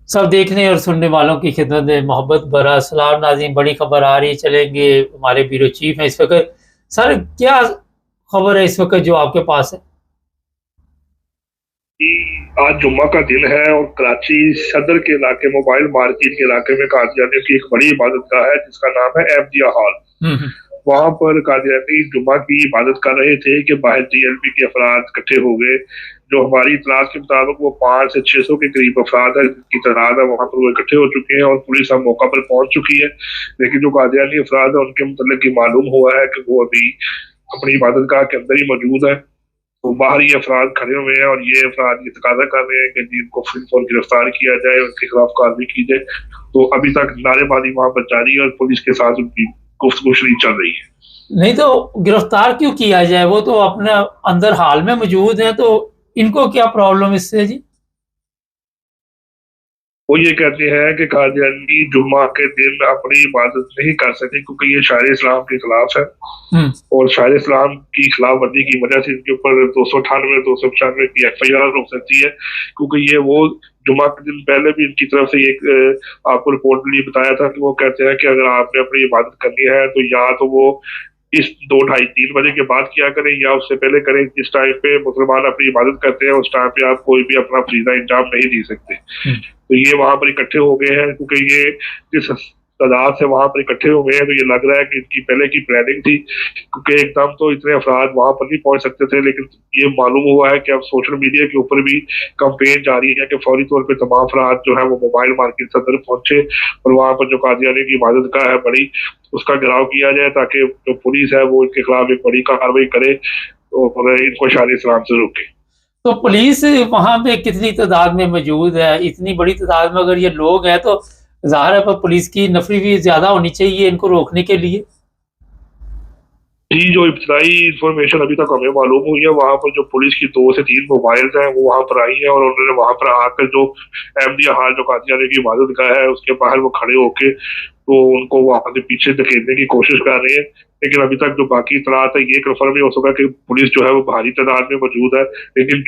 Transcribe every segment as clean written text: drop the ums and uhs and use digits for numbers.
سب دیکھنے اور سننے والوں کی خدمت میں محبت برا سلام ناظرین، بڑی خبر آ رہی ہے، چلیں گے ہمارے بیورو چیف ہیں اس وقت۔ سر کیا خبر ہے اس وقت جو آپ کے پاس ہے؟ آج جمعہ کا دن ہے اور کراچی صدر کے علاقے موبائل مارکیٹ کے علاقے میں قادیانیوں کی ایک بڑی عبادت گاہ ہے جس کا نام ہے احمدیہ ہال۔ وہاں پر قادیانی جمعہ کی عبادت کر رہے تھے کہ باہر ٹی ایل پی کے افراد اکٹھے ہو گئے۔ جو ہماری اطلاعات کے مطابق وہ 500 سے 600 کے قریب افراد ہے کی تعداد ہے، وہاں پر وہ اکٹھے ہو چکے ہیں اور پولیس اب موقع پر پہنچ چکی ہے۔ لیکن جو قادیانی افراد ہے ان کے متعلق یہ معلوم ہوا ہے کہ وہ ابھی اپنی عبادت گاہ کے اندر ہی موجود ہے۔ تو باہر یہ افراد کھڑے ہوئے ہیں اور یہ افراد یہ تقاضا کر رہے ہیں کہ جن کو فوراً گرفتار کیا جائے، ان کے خلاف کارروائی کی جائے۔ تو ابھی تک نعرے بازی وہاں پر جاری ہے اور پولیس کے ساتھ ان کی گفتگو شریک چل رہی ہے۔ نہیں تو گرفتار کیوں کیا جائے؟ وہ تو اپنے اندر حال میں موجود ہیں، تو ان کو کیا پرابلم اس سے جی؟ وہ یہ کہتے ہیں کہ قادیانی جمعہ کے دن اپنی عبادت نہیں کر سکتے کیونکہ یہ شاعر اسلام کے خلاف ہے، اور شاعر اسلام کی خلاف ورزی کی وجہ سے ان کے اوپر 298 295 کی ایف آئی آر ہو سکتی ہے، کیونکہ یہ وہ جمعہ کے دن پہلے بھی ان کی طرف سے ایک آپ کو رپورٹ لیے بتایا تھا کہ وہ کہتے ہیں کہ اگر آپ نے اپنی عبادت کرنی ہے تو یا تو وہ اس 2 ڈھائی 3 بجے کے بعد کیا کریں یا اس سے پہلے کریں۔ جس ٹائم پہ مسلمان اپنی عبادت کرتے ہیں اس ٹائم پہ آپ کوئی بھی اپنا فریضہ انجام نہیں دے سکتے۔ تو یہ وہاں پر اکٹھے ہو گئے ہیں کیونکہ یہ جس تعداد سے وہاں پر اکٹھے ہوئے ہیں تو یہ لگ رہا ہے کہ ان کی پہلے کی پلاننگ تھی، کیونکہ ایک دم تو اتنے افراد وہاں پر نہیں پہنچ سکتے تھے۔ لیکن یہ معلوم ہوا ہے کہ اب سوشل میڈیا کے اوپر بھی کمپین جاری ہے کہ فوری طور پہ تمام افراد جو ہے وہ موبائل مارکیٹ صدر پہنچے اور وہاں پر جو قادیانی کی عبادت گاہ ہے بڑی، اس کا گھیراؤ کیا جائے تاکہ جو پولیس ہے وہ ان کے خلاف ایک بڑی کارروائی کرے اور ان کو شاعر اسلام سے روکے۔ تو پولیس وہاں پہ کتنی تعداد میں موجود ہے؟ اتنی بڑی تعداد میں اگر یہ لوگ ہیں تو ظاہر ہے پولیس کی نفری بھی زیادہ ہونی چاہیے ان کو روکنے کے لیے۔ جو ابتدائی انفارمیشن ابھی تک ہمیں معلوم ہوئی ہے، وہاں پر جو پولیس کی 2 سے 3 موبائلز ہیں وہ وہاں پر آئی ہیں اور انہوں نے وہاں پر آ کر جو احمدیہ ہال جو قادیانی کی عبادت گاہ ہے اس کے باہر وہ کھڑے ہو کے تو ان کو وہاں سے پیچھے دھکیلنے کی کوشش کر رہے ہیں۔ لیکن ابھی تک جو باقی اطلاعات ہے یہ کنفرم نہیں ہو سکا کہ پولیس جو ہے وہ بھاری تعداد میں موجود ہے، لیکن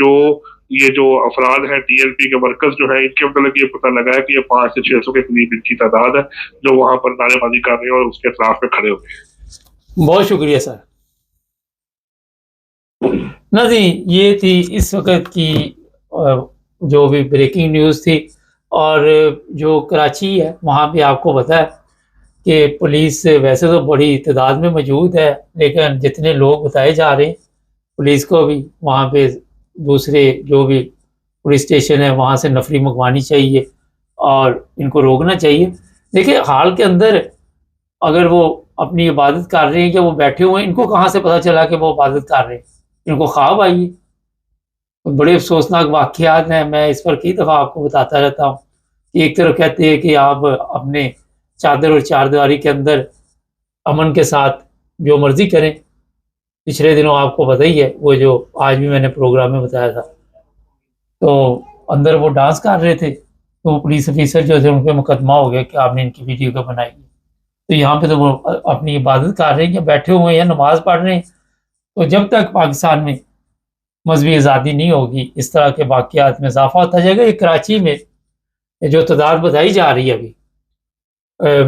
یہ جو افراد ہیں ٹی ایل پی کے مرکز جو ہے ان کے متعلق یہ پتہ لگا ہے کہ یہ 500 سے 600 کے قریب ان کی تعداد ہے جو وہاں پر نعرے بازی کر رہے ہیں اور اس کے خلاف میں کھڑے ہوئے ہیں۔ بہت شکریہ سر۔ ناظرین یہ تھی اس وقت کی جو بھی بریکنگ نیوز تھی، اور جو کراچی ہے وہاں پہ آپ کو پتا ہے کہ پولیس ویسے تو بڑی تعداد میں موجود ہے، لیکن جتنے لوگ بتائے جا رہے ہیں پولیس کو بھی وہاں پہ دوسرے جو بھی پولیس اسٹیشن ہے وہاں سے نفری منگوانی چاہیے اور ان کو روکنا چاہیے۔ دیکھیں حال کے اندر اگر وہ اپنی عبادت کر رہے ہیں کہ وہ بیٹھے ہوئے ہیں، ان کو کہاں سے پتہ چلا کہ وہ عبادت کر رہے ہیں؟ ان کو خواب آئی۔ بڑے افسوسناک واقعات ہیں، میں اس پر کئی دفعہ آپ کو بتاتا رہتا ہوں کہ ایک طرف کہتے ہیں کہ آپ اپنے چادر اور چاردیواری کے اندر امن کے ساتھ جو مرضی کریں۔ پچھلے دنوں آپ کو پتہ ہی ہے وہ جو آج بھی میں نے پروگرام میں بتایا تھا، تو اندر وہ ڈانس کر رہے تھے تو پولیس آفیسر جو تھے ان پہ مقدمہ ہو گیا کہ آپ نے ان کی ویڈیو کیوں بنائی ہے۔ تو یہاں پہ تو وہ اپنی عبادت کر رہے ہیں یا بیٹھے ہوئے ہیں یا نماز پڑھ رہے ہیں۔ تو جب تک پاکستان میں مذہبی آزادی نہیں ہوگی اس طرح کے واقعات میں اضافہ ہوتا جائے گا۔ یہ کراچی میں جو تعداد بتائی جا رہی ہے ابھی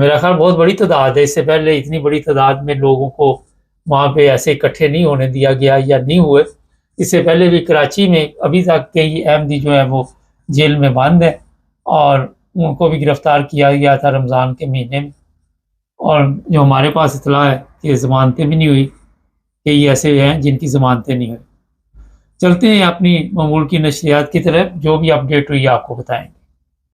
میرا خیال بہت بڑی تعداد ہے، اس سے پہلے اتنی بڑی تعداد میں لوگوں کو وہاں پہ ایسے اکٹھے نہیں ہونے دیا گیا یا نہیں ہوئے۔ اس سے پہلے بھی کراچی میں ابھی تک کئی احمدی جو ہیں وہ جیل میں بند ہیں اور ان کو بھی گرفتار کیا گیا تھا رمضان کے مہینے میں، اور جو ہمارے پاس اطلاع ہے کہ ضمانتیں بھی نہیں ہوئی، کہ یہ ایسے ہیں جن کی ضمانتیں نہیں ہوئی۔ چلتے ہیں اپنی معمول کی نشریات کی طرف، جو بھی اپڈیٹ ہوئی آپ کو بتائیں گے۔